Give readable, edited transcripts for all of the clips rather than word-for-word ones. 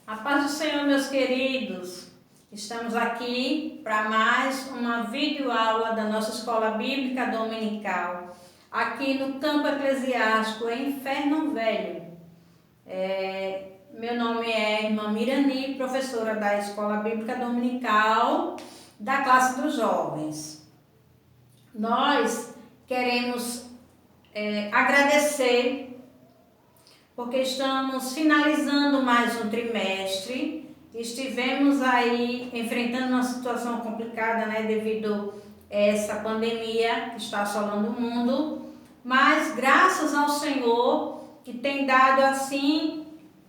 A paz do Senhor, meus queridos. Estamos aqui para mais uma videoaula da nossa Escola Bíblica Dominical, aqui no Campo Eclesiástico, em Fernão Velho. Meu nome é Irmã Mirani, professora da Escola Bíblica Dominical, da classe dos jovens. Nós queremos agradecer porque estamos finalizando mais um trimestre. Estivemos aí enfrentando uma situação complicada, devido a essa pandemia que está assolando o mundo, mas graças ao Senhor que tem dado assim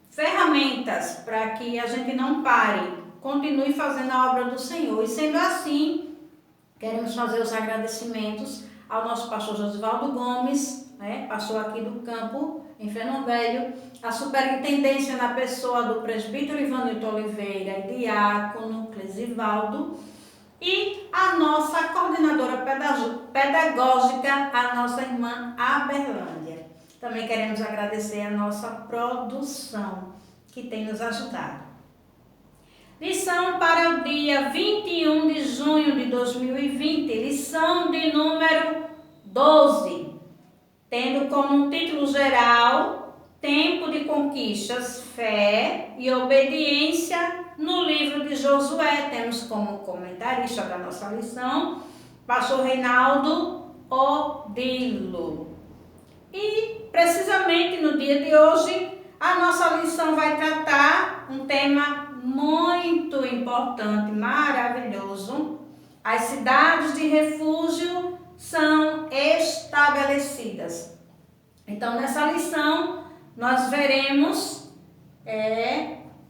ferramentas para que a gente não pare, continue fazendo a obra do Senhor. E sendo assim, queremos fazer os agradecimentos ao nosso pastor Josivaldo Gomes, pastor aqui do campo, em Fernão Velho, a superintendência na pessoa do presbítero Ivanilton Oliveira e diácono Clesivaldo, e a nossa coordenadora pedagógica, a nossa irmã Aberlândia. Também queremos agradecer a nossa produção, que tem nos ajudado. Lição para o dia 21 de junho de 2020, lição de número 12. Tendo como título geral, Tempo de Conquistas, Fé e Obediência no livro de Josué. Temos como comentarista da nossa lição, pastor Reinaldo Odilo. E, precisamente no dia de hoje, a nossa lição vai tratar um tema muito importante, maravilhoso. As cidades de refúgio são estabelecidas. Então, nessa lição, nós veremos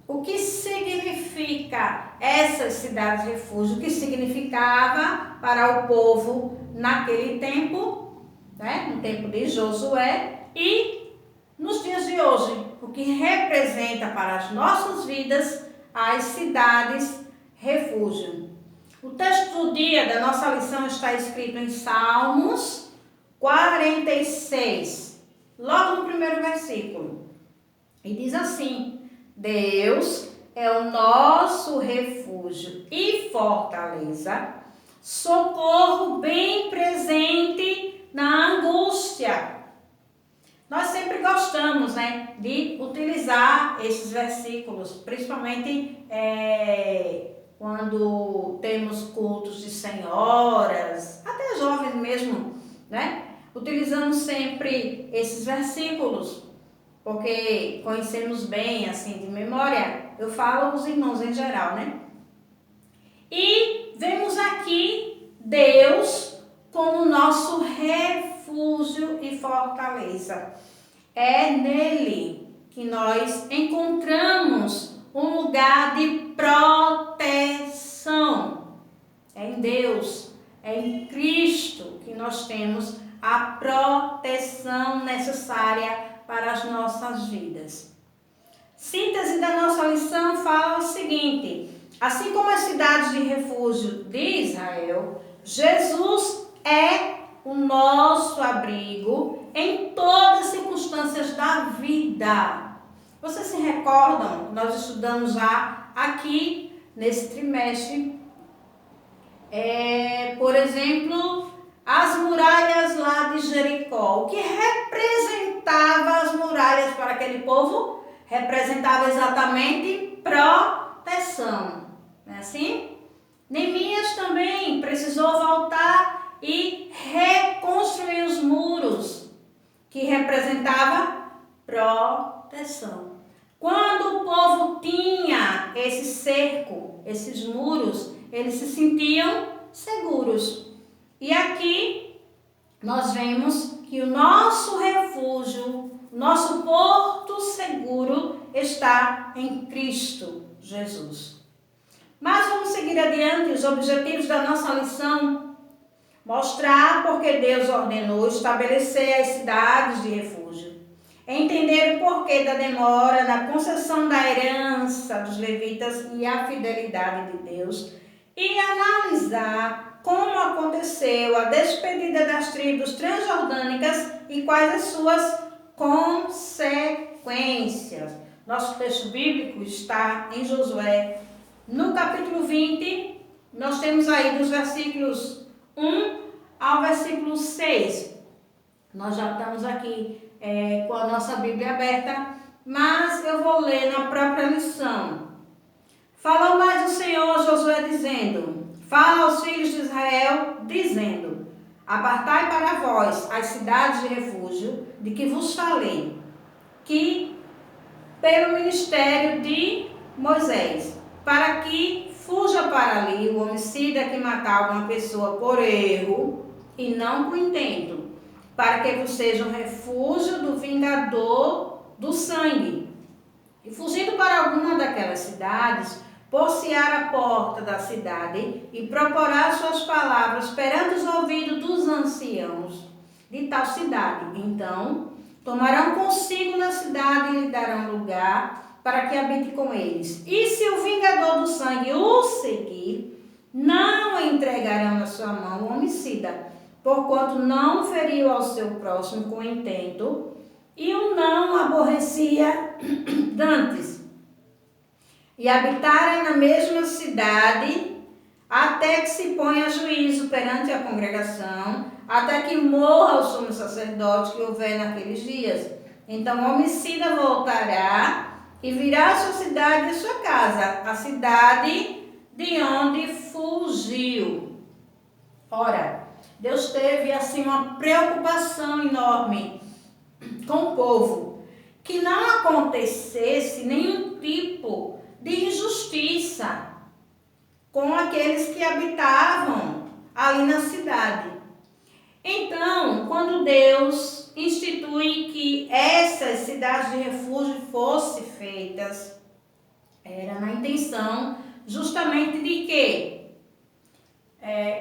o que significa essas cidades de refúgio, o que significava para o povo naquele tempo, no tempo de Josué, e nos dias de hoje, o que representa para as nossas vidas as cidades refúgio. O texto do dia da nossa lição está escrito em Salmos 46, logo no primeiro versículo. E diz assim: Deus é o nosso refúgio e fortaleza, socorro bem presente na angústia. Nós sempre gostamos, de utilizar esses versículos, principalmente quando temos cultos de senhoras, até jovens mesmo, utilizamos sempre esses versículos, porque conhecemos bem, assim, de memória. Eu falo os irmãos em geral, E vemos aqui Deus como nosso refúgio e fortaleza. É nele que nós encontramos um lugar de proteção. É em Deus, é em Cristo que nós temos a proteção necessária para as nossas vidas. Síntese da nossa lição fala o seguinte: assim como as cidades de refúgio de Israel, Jesus é o nosso abrigo em todas as circunstâncias da vida. Vocês se recordam? Nós estudamos já aqui nesse trimestre, por exemplo, as muralhas lá de Jericó. O que representava as muralhas para aquele povo? Representava exatamente proteção. Não é assim? Neemias também precisou voltar e reconstruir os muros, que representava proteção. Quando o povo tinha esse cerco, esses muros, eles se sentiam seguros. E aqui nós vemos que o nosso refúgio, nosso porto seguro está em Cristo Jesus. Mas vamos seguir adiante. Os objetivos da nossa lição: mostrar porque Deus ordenou estabelecer as cidades de refúgio, entender o porquê da demora na concessão da herança dos levitas e a fidelidade de Deus, e analisar como aconteceu a despedida das tribos transjordânicas e quais as suas consequências. Nosso texto bíblico está em Josué, no capítulo 20, nós temos aí dos versículos 1 ao versículo 6. Nós já estamos aqui com a nossa Bíblia aberta, mas eu vou ler na própria lição. Falou mais o Senhor Josué dizendo: fala aos filhos de Israel, dizendo: apartai para vós as cidades de refúgio de que vos falei, que pelo ministério de Moisés, para que fuja para ali o homicida que matar alguma pessoa por erro e não com intento, para que vos seja um refúgio do vingador do sangue. E fugindo para alguma daquelas cidades, porciar a porta da cidade e proporar suas palavras perante os ouvidos dos anciãos de tal cidade. Então, tomarão consigo na cidade e lhe darão lugar para que habite com eles. E se o vingador do sangue o seguir, não o entregarão na sua mão o homicida, porquanto não feriu ao seu próximo com intento e o não aborrecia dantes. E habitarem na mesma cidade até que se ponha a juízo perante a congregação, até que morra o sumo sacerdote que houver naqueles dias. Então o homicida voltará e virá à sua cidade e à sua casa, a cidade de onde fugiu. Ora, Deus teve assim uma preocupação enorme com o povo, que não acontecesse nenhum tipo de injustiça com aqueles que habitavam ali na cidade. Então, quando Deus institui que essas cidades de refúgio fossem feitas, era na intenção justamente de que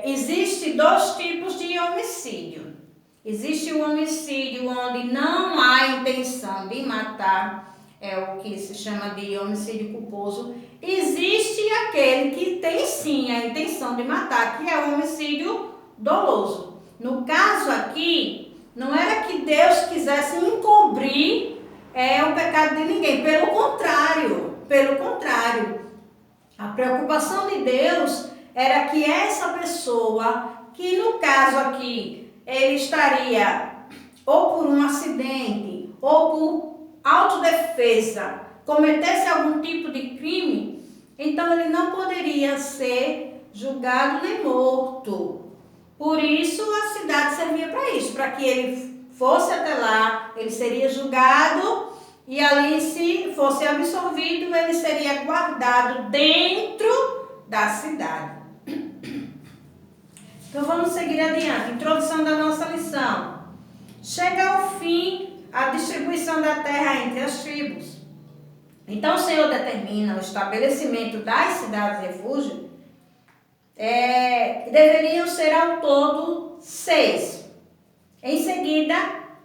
existe dois tipos de homicídio. Existe o homicídio onde não há intenção de matar, é o que se chama de homicídio culposo. Existe aquele que tem sim a intenção de matar, que é o homicídio doloso. No caso aqui, não era que Deus quisesse encobrir o pecado de ninguém, pelo contrário. A preocupação de Deus era que essa pessoa, que no caso aqui, ele estaria ou por um acidente, ou por autodefesa, cometesse algum tipo de crime, então ele não poderia ser julgado nem morto. Por isso a cidade servia para isso, para que ele fosse até lá, ele seria julgado e ali, se fosse absolvido, ele seria guardado dentro da cidade. Então vamos seguir adiante. Introdução da nossa lição. Chega ao fim a distribuição da terra entre as tribos. Então o Senhor determina o estabelecimento das cidades de refúgio, que deveriam ser ao todo 6. Em seguida,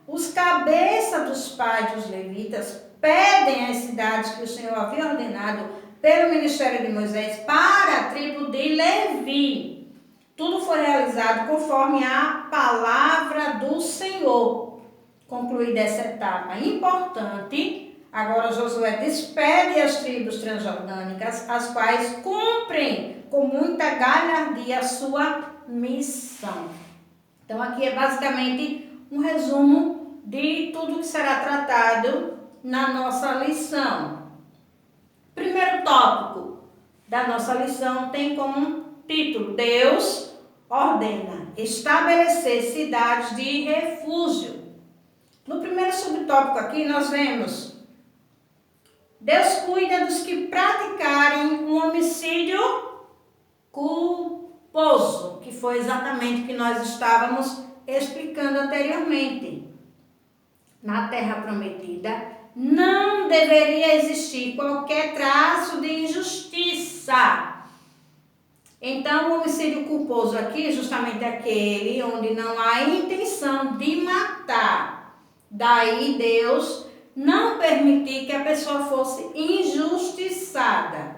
os cabeças dos pais dos levitas pedem as cidades que o Senhor havia ordenado pelo ministério de Moisés para a tribo de Levi. Tudo foi realizado conforme a palavra do Senhor. Concluída essa etapa importante, agora Josué despede as tribos transjordânicas, as quais cumprem com muita galhardia a sua missão. Então aqui é basicamente um resumo de tudo que será tratado na nossa lição. Primeiro tópico da nossa lição tem como título: Deus ordena estabelecer cidades de refúgio. No primeiro subtópico aqui nós vemos: Deus cuida dos que praticarem um homicídio culposo, que foi exatamente o que nós estávamos explicando anteriormente. Na terra prometida não deveria existir qualquer traço de injustiça. Então, o homicídio culposo aqui é justamente aquele onde não há intenção de matar. Daí Deus não permitir que a pessoa fosse injustiçada.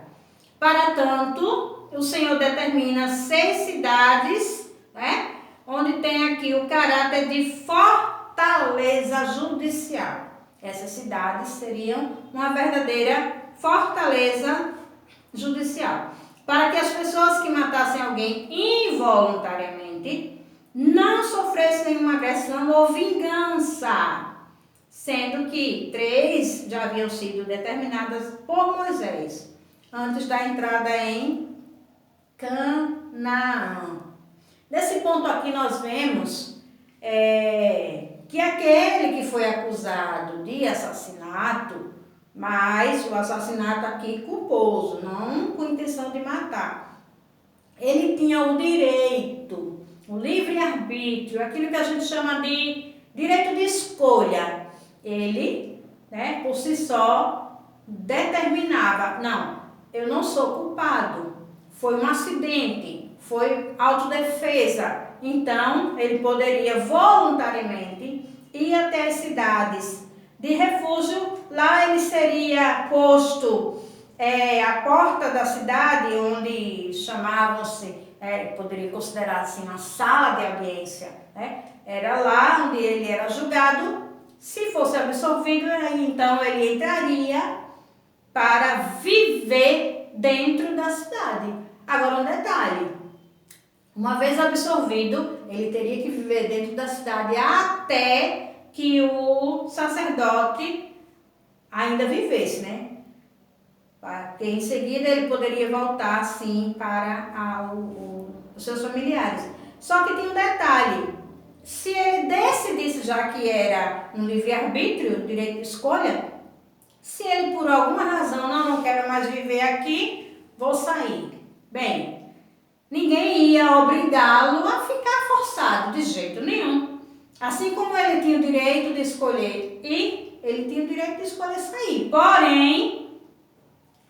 Para tanto, o Senhor determina 6 cidades, onde tem aqui o caráter de fortaleza judicial. Essas cidades seriam uma verdadeira fortaleza judicial. Para que as pessoas que matassem alguém involuntariamente não sofressem nenhuma agressão ou vingança, sendo que 3 já haviam sido determinadas por Moisés antes da entrada em Canaã. Nesse ponto aqui nós vemos que aquele que foi acusado de assassinato, mas o assassinato aqui culposo, não com intenção de matar, ele tinha o direito, o livre-arbítrio, aquilo que a gente chama de direito de escolha. Ele, por si só, determinava, não, eu não sou culpado, foi um acidente, foi autodefesa. Então, ele poderia voluntariamente ir até as cidades de refúgio. Lá ele seria posto à porta da cidade, onde chamavam-se, poderia considerar assim, uma sala de audiência, Era lá onde ele era julgado. Se fosse absolvido, então ele entraria para viver dentro da cidade. Agora um detalhe, uma vez absolvido, ele teria que viver dentro da cidade até que o sacerdote ainda vivesse, Porque em seguida ele poderia voltar, sim, para os seus familiares. Só que tinha um detalhe, se ele decidisse, já que era um livre-arbítrio, direito de escolha, se ele por alguma razão, não quero mais viver aqui, vou sair. Bem, ninguém ia obrigá-lo a ficar forçado de jeito nenhum. Assim como ele tinha o direito de escolher ir, ele tinha o direito de escolher sair. Porém,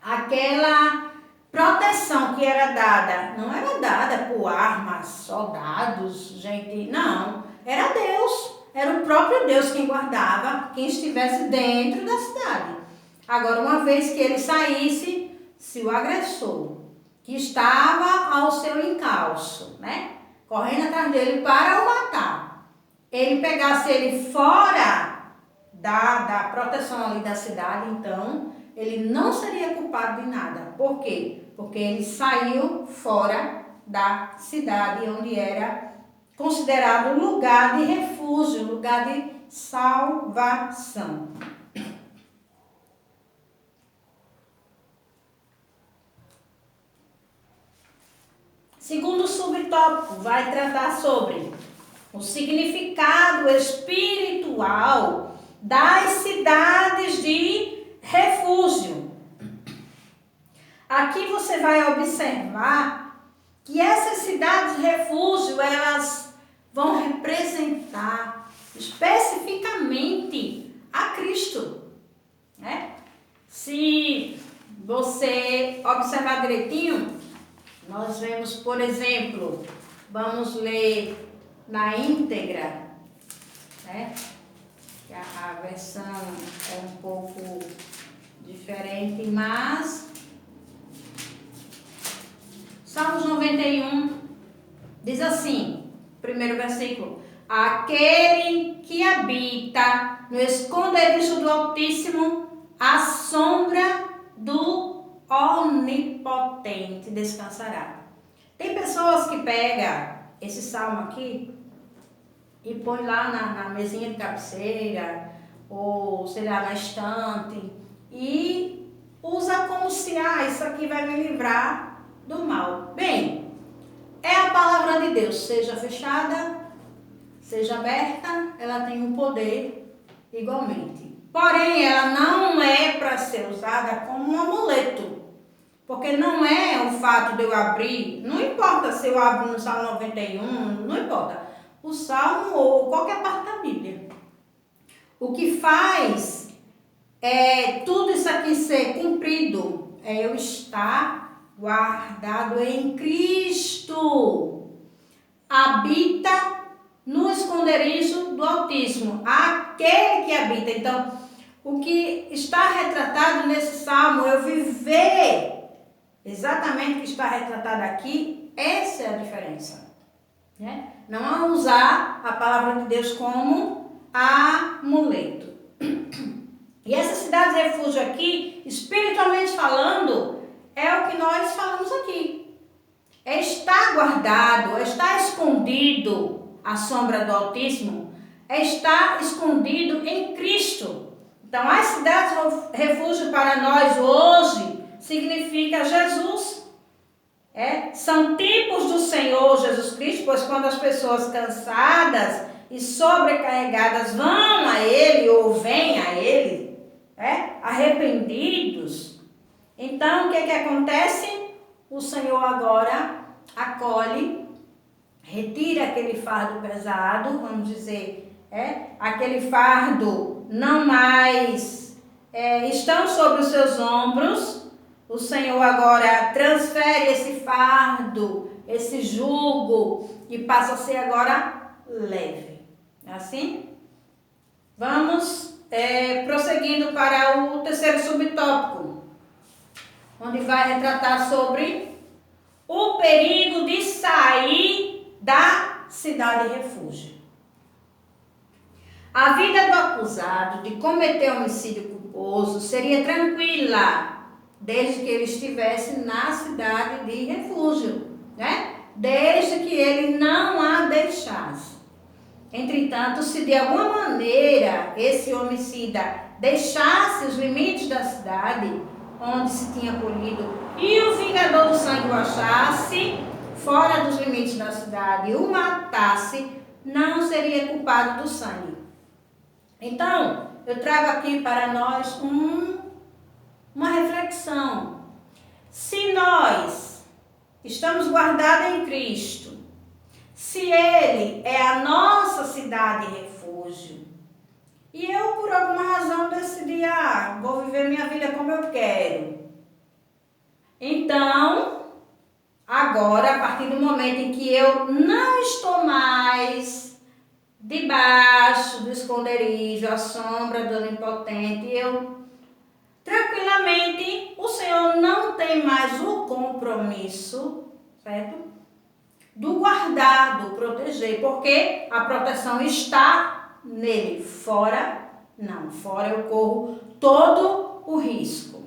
aquela proteção que era dada, não era dada por armas, soldados, gente, não. Era Deus, era o próprio Deus quem guardava quem estivesse dentro da cidade. Agora, uma vez que ele saísse, se o agressor, que estava ao seu encalço, correndo atrás dele para o matar, ele pegasse ele fora da proteção ali da cidade, então ele não seria culpado de nada. Por quê? Porque ele saiu fora da cidade, onde era considerado lugar de refúgio, lugar de salvação. Segundo subtópico, vai tratar sobre o significado espiritual das cidades de refúgio. Aqui você vai observar que essas cidades de refúgio, elas vão representar especificamente a Cristo, Se você observar direitinho, nós vemos, por exemplo, vamos ler na íntegra, A versão é um pouco diferente, mas Salmos 91 diz assim, primeiro versículo: aquele que habita no esconderijo do Altíssimo, à sombra do Onipotente descansará. Tem pessoas que pegam esse salmo aqui e põe lá na mesinha de cabeceira, ou sei lá, na estante, e usa como se, isso aqui vai me livrar do mal. Bem, é a palavra de Deus, seja fechada, seja aberta, ela tem um poder igualmente. Porém, ela não é para ser usada como um amuleto. Porque não é o fato de eu abrir, não importa se eu abro no Salmo 91, não importa. O Salmo ou qualquer parte da Bíblia. O que faz tudo isso aqui ser cumprido é eu estar guardado em Cristo. Habita no esconderijo do Altíssimo, aquele que habita. Então, o que está retratado nesse salmo, eu viver exatamente o que está retratado aqui, essa é a diferença. Não é usar a palavra de Deus como amuleto. E essa cidade refúgio aqui, espiritualmente falando, é o que nós falamos aqui. É estar guardado, é estar escondido à sombra do Altíssimo, é estar escondido em Cristo. Então, as cidades refúgio para nós hoje significa Jesus. São tipos do Senhor Jesus Cristo, pois quando as pessoas cansadas e sobrecarregadas vão a Ele ou vêm a Ele, arrependidos, então o que acontece? O Senhor agora acolhe, retira aquele fardo pesado, vamos dizer, aquele fardo não mais estão sobre os seus ombros. O Senhor agora transfere esse fardo, esse jugo, e passa a ser agora leve. É assim? Vamos prosseguindo para o terceiro subtópico, onde vai retratar sobre o perigo de sair da cidade refúgio. A vida do acusado de cometer homicídio culposo seria tranquila, desde que ele estivesse na cidade de refúgio, desde que ele não a deixasse. Entretanto, se de alguma maneira esse homicida deixasse os limites da cidade onde se tinha acolhido e o vingador do sangue o achasse fora dos limites da cidade e o matasse, não seria culpado do sangue. Então, eu trago aqui para nós uma reflexão. Se nós estamos guardados em Cristo, se Ele é a nossa cidade refúgio, e eu por alguma razão decidi, vou viver minha vida como eu quero, então, agora, a partir do momento em que eu não estou mais debaixo do esconderijo, à sombra do Onipotente, tranquilamente, o Senhor não tem mais o compromisso, certo? Do guardar, do proteger, porque a proteção está nele. Fora, não. Fora eu corro todo o risco.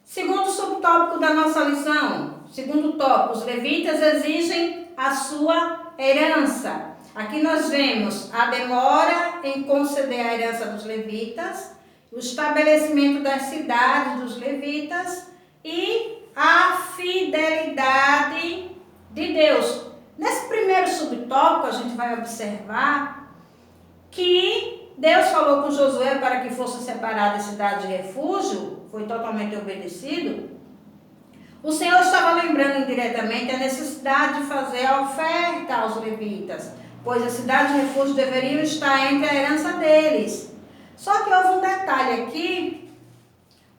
Segundo subtópico da nossa lição, segundo tópico, os levitas exigem a sua herança. Aqui nós vemos a demora em conceder a herança dos levitas, o estabelecimento das cidades dos levitas e a fidelidade de Deus. Nesse primeiro subtópico, a gente vai observar que Deus falou com Josué para que fosse separada a cidade de refúgio, foi totalmente obedecido. O Senhor estava lembrando indiretamente a necessidade de fazer a oferta aos levitas, pois a cidade de refúgio deveriam estar entre a herança deles. Só que houve um detalhe aqui,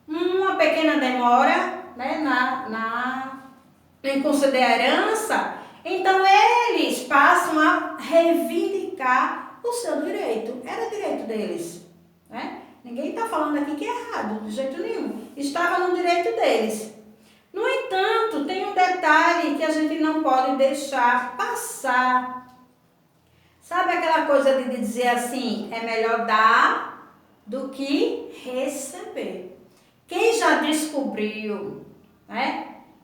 uma pequena demora, em conceder a herança, então eles passam a reivindicar o seu direito. Era direito deles, Ninguém está falando aqui que é errado, de jeito nenhum. Estava no direito deles. No entanto, tem um detalhe que a gente não pode deixar passar. Sabe aquela coisa de dizer assim, é melhor dar do que receber. Quem já descobriu,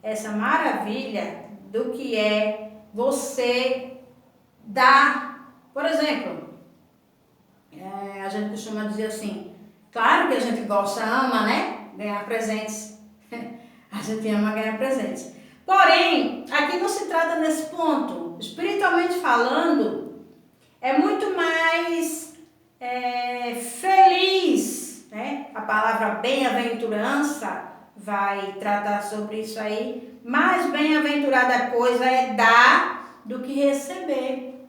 essa maravilha do que é você dar, por exemplo, a gente costuma dizer assim, claro que a gente gosta, ama, ganhar presentes. A gente ama ganhar presentes. Porém, aqui não se trata nesse ponto. Espiritualmente falando, é muito mais feliz, A palavra bem-aventurança vai tratar sobre isso aí. Mais bem-aventurada coisa é dar do que receber.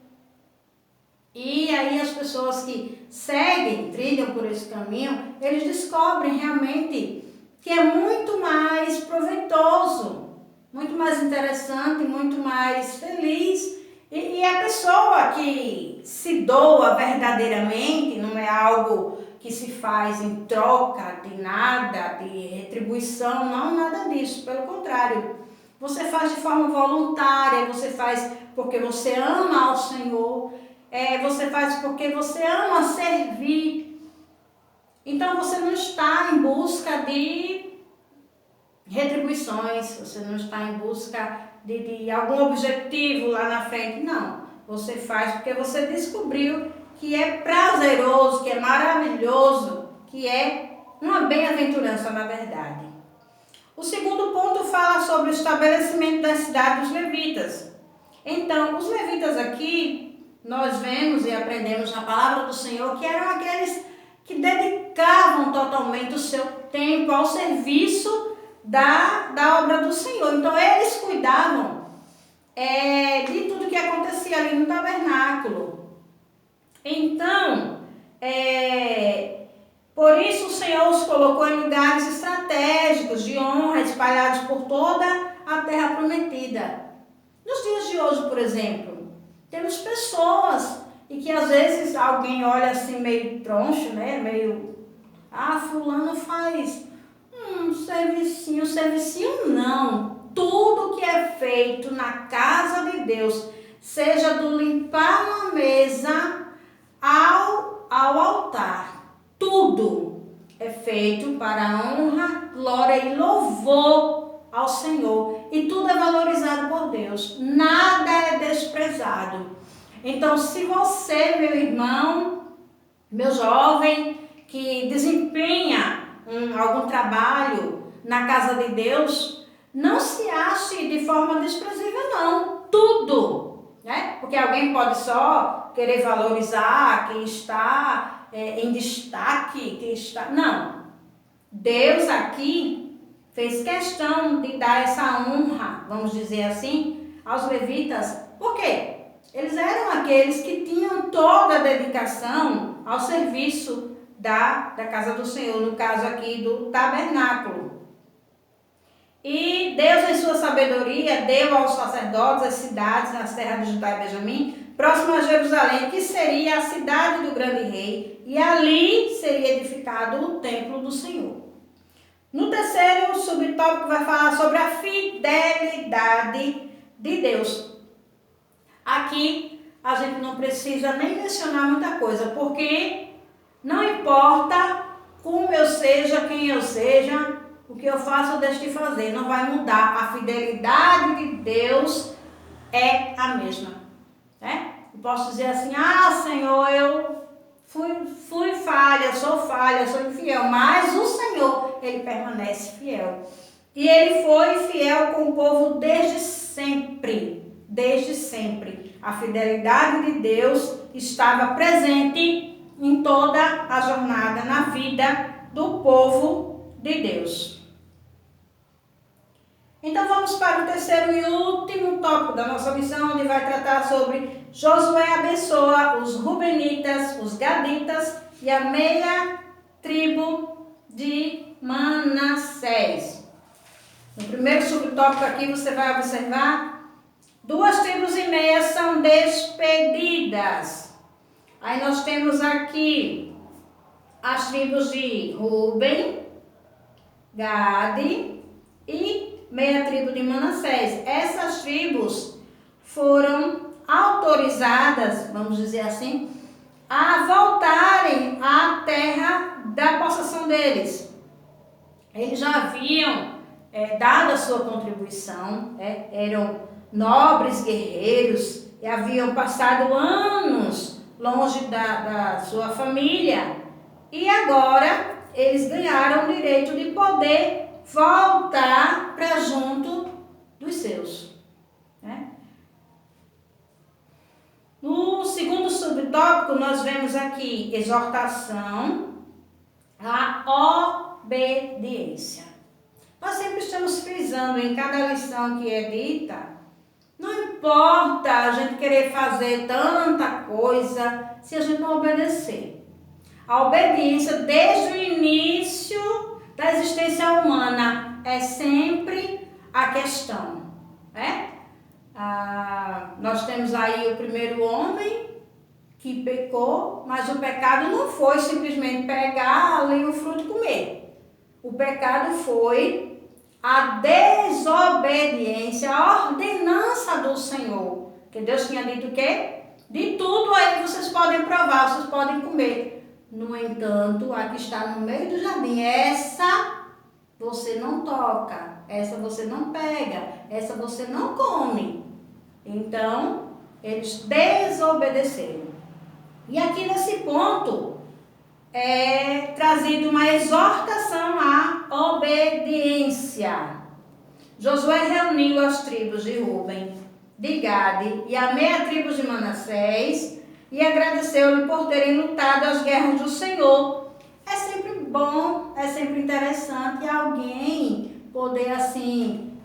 E aí as pessoas que seguem, trilham por esse caminho, eles descobrem realmente que é muito mais proveitoso, muito mais interessante, muito mais feliz. E a pessoa que se doa verdadeiramente, não é algo que se faz em troca de nada, de retribuição, não, nada disso, pelo contrário. Você faz de forma voluntária, você faz porque você ama ao Senhor, você faz porque você ama servir. Então você não está em busca de retribuições, você não está em busca de algum objetivo lá na frente, não. Você faz porque você descobriu que é prazeroso, que é maravilhoso, que é uma bem-aventurança na verdade. O segundo ponto fala sobre o estabelecimento da cidade dos levitas. Então, os levitas aqui, nós vemos e aprendemos na palavra do Senhor que eram aqueles que dedicavam totalmente o seu tempo ao serviço da obra do Senhor. Então, eles cuidavam de tudo que acontecia ali no tabernáculo. Então, por isso o Senhor os colocou em lugares estratégicos de honra, espalhados por toda a terra prometida. Nos dias de hoje, por exemplo, temos pessoas e que às vezes alguém olha assim meio troncho, né? Fulano faz servicinho não. Tudo que é feito na casa de Deus, seja do limpar uma mesa ao altar, tudo é feito para honra, glória e louvor ao Senhor. E tudo é valorizado por Deus. Nada é desprezado. Então, se você, meu irmão, meu jovem, que desempenha algum trabalho na casa de Deus, não se ache de forma desprezível, não. Tudo, né? Porque alguém pode só querer valorizar quem está em destaque, quem está... Não. Deus aqui fez questão de dar essa honra, vamos dizer assim, aos levitas. Por quê? Eles eram aqueles que tinham toda a dedicação ao serviço da casa do Senhor, no caso aqui do tabernáculo. E Deus, em sua sabedoria, deu aos sacerdotes as cidades nas terras de Judá e Benjamim, próximo a Jerusalém, que seria a cidade do grande rei, e ali seria edificado o templo do Senhor. No terceiro subtópico vai falar sobre a fidelidade de Deus. Aqui a gente não precisa nem mencionar muita coisa, porque não importa como eu seja, quem eu seja, o que eu faço ou deixo de fazer, não vai mudar. A fidelidade de Deus é a mesma, né? Eu posso dizer assim, Senhor, eu fui falha, sou infiel, mas o Senhor, Ele permanece fiel. E Ele foi fiel com o povo desde sempre, desde sempre. A fidelidade de Deus estava presente em toda a jornada, na vida do povo de Deus. Então vamos para o terceiro e último tópico da nossa missão, onde vai tratar sobre Josué abençoa os Rubenitas, os Gaditas e a meia tribo de Manassés. No primeiro subtópico aqui você vai observar 2 tribos e meia são despedidas. Aí nós temos aqui as tribos de Ruben, Gade e meia tribo de Manassés. Essas tribos foram autorizadas, vamos dizer assim, a voltarem à terra da possessão deles. Eles já haviam dado a sua contribuição, eram nobres guerreiros e haviam passado anos longe da sua família. E agora eles ganharam o direito de poder voltar para junto dos seus, né? No segundo subtópico, nós vemos aqui exortação à obediência. Nós sempre estamos frisando em cada lição que é dita, não importa a gente querer fazer tanta coisa se a gente não obedecer. A obediência desde o início da existência humana é sempre a questão, né? Nós temos aí o primeiro homem que pecou, mas o pecado não foi simplesmente pegar ali o fruto e comer. O pecado foi a desobediência, a ordenança do Senhor. Que Deus tinha dito o quê? De tudo aí vocês podem provar, vocês podem comer, No entanto, a que está no meio do jardim, essa você não toca, essa você não pega, essa você não come. Então, eles desobedeceram. E aqui nesse ponto é trazido uma exortação à obediência. Josué reuniu as tribos de Rúben, de Gade e a meia tribo de Manassés e agradeceu-lhe por terem lutado as guerras do Senhor. É sempre bom, é sempre interessante alguém poder assim,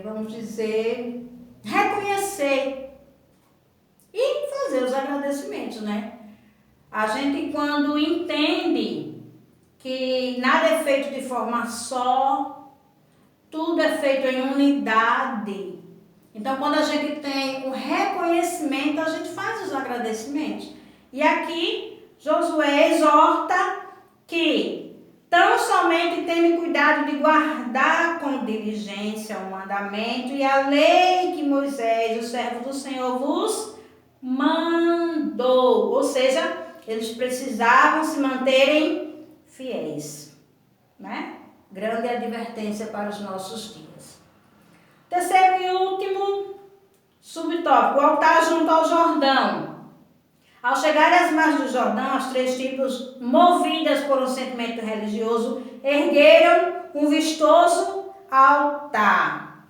vamos dizer, reconhecer e fazer os agradecimentos, né? A gente quando entende que nada é feito de forma só, tudo é feito em unidade. Então, quando a gente tem o reconhecimento, a gente faz os agradecimentos. E aqui, Josué exorta que tão somente tenham cuidado de guardar com diligência o mandamento e a lei que Moisés, o servo do Senhor, vos mandou. Ou seja, eles precisavam se manterem fiéis, né? Grande advertência para os nossos dias. Terceiro e último subtópico, o altar junto ao Jordão. Ao chegar às margens do Jordão, as três tribos, movidas por um sentimento religioso, ergueram um vistoso altar.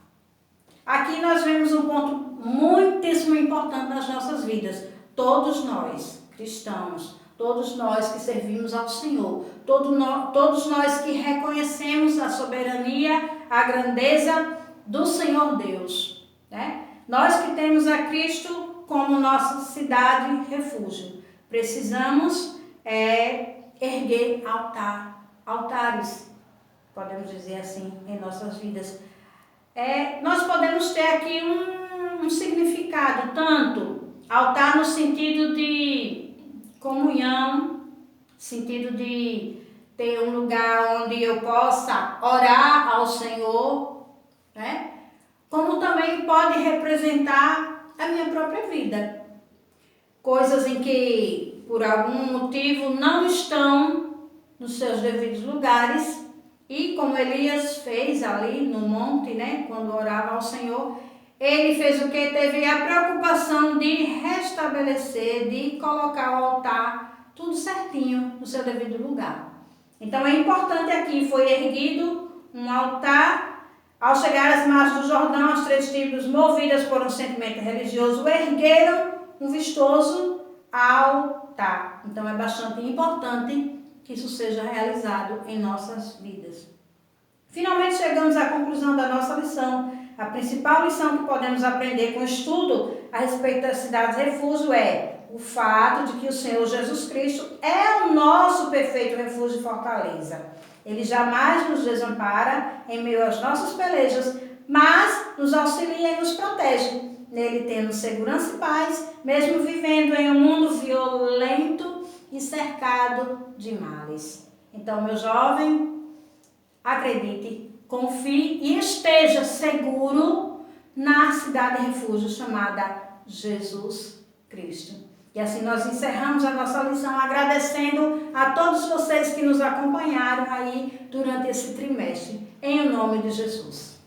Aqui nós vemos um ponto muitíssimo importante nas nossas vidas. Todos nós, cristãos, todos nós que servimos ao Senhor, todos nós que reconhecemos a soberania, a grandeza do Senhor Deus, né? Nós que temos a Cristo como nossa cidade refúgio, precisamos erguer altares, podemos dizer assim, em nossas vidas. Nós podemos ter aqui um significado, tanto altar no sentido de comunhão, sentido de ter um lugar onde eu possa orar ao Senhor, né? Como também pode representar a minha própria vida. Coisas em que, por algum motivo, não estão nos seus devidos lugares. E como Elias fez ali no monte, né? Quando orava ao Senhor, ele fez o que? Teve a preocupação de restabelecer, de colocar o altar tudo certinho no seu devido lugar. Então é importante aqui, foi erguido um altar. Ao chegar às margens do Jordão, as três tribos, movidas por um sentimento religioso, ergueram um vistoso altar. Então é bastante importante que isso seja realizado em nossas vidas. Finalmente chegamos à conclusão da nossa lição. A principal lição que podemos aprender com o estudo a respeito das cidades refúgio é o fato de que o Senhor Jesus Cristo é o nosso perfeito refúgio e fortaleza. Ele jamais nos desampara em meio às nossas pelejas, mas nos auxilia e nos protege. Nele temos segurança e paz, mesmo vivendo em um mundo violento e cercado de males. Então, meu jovem, acredite, confie e esteja seguro na cidade refúgio chamada Jesus Cristo. E assim nós encerramos a nossa lição agradecendo a todos vocês que nos acompanharam aí durante esse trimestre. Em nome de Jesus.